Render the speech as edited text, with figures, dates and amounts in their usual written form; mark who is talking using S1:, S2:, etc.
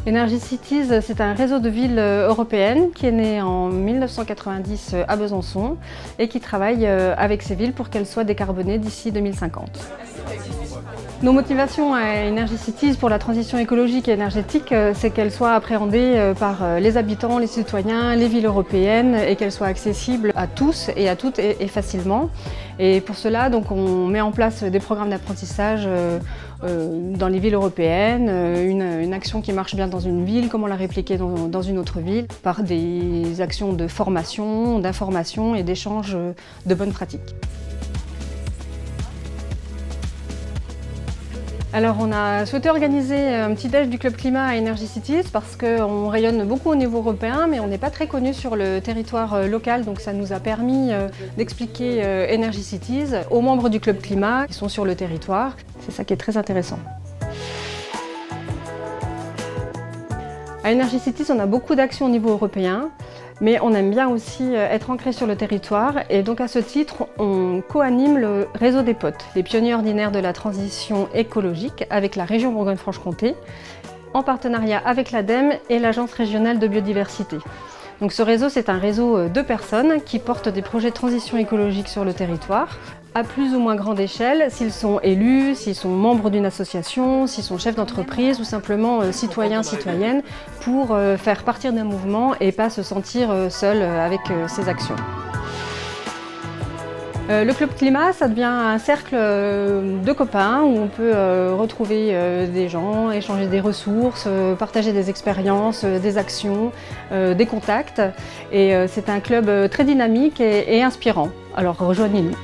S1: Energy Cities, c'est un réseau de villes européennes qui est né en 1990 à Besançon et qui travaille avec ces villes pour qu'elles soient décarbonées d'ici 2050. Nos motivations à Energy Cities pour la transition écologique et énergétique, c'est qu'elles soient appréhendées par les habitants, les citoyens, les villes européennes et qu'elles soient accessibles à tous et à toutes et facilement. Et pour cela, donc, on met en place des programmes d'apprentissage dans les villes européennes, une action qui marche bien dans une ville, comment la répliquer dans une autre ville, par des actions de formation, d'information et d'échange de bonnes pratiques. Alors on a souhaité organiser un petit déj du Club Climat à Energy Cities parce qu'on rayonne beaucoup au niveau européen mais on n'est pas très connu sur le territoire local, donc ça nous a permis d'expliquer Energy Cities aux membres du Club Climat qui sont sur le territoire. C'est ça qui est très intéressant. À Energy Cities, on a beaucoup d'actions au niveau européen, mais on aime bien aussi être ancré sur le territoire et donc à ce titre, on co-anime le Réseau des Potes, les pionniers ordinaires de la transition écologique avec la région Bourgogne-Franche-Comté, en partenariat avec l'ADEME et l'Agence régionale de biodiversité. Donc ce réseau, c'est un réseau de personnes qui portent des projets de transition écologique sur le territoire, à plus ou moins grande échelle, s'ils sont élus, s'ils sont membres d'une association, s'ils sont chefs d'entreprise ou simplement citoyens, citoyennes, pour faire partir d'un mouvement et pas se sentir seul avec ses actions. Le Club Climat, ça devient un cercle de copains où on peut retrouver des gens, échanger des ressources, partager des expériences, des actions, des contacts. Et c'est un club très dynamique et inspirant. Alors rejoignez-nous.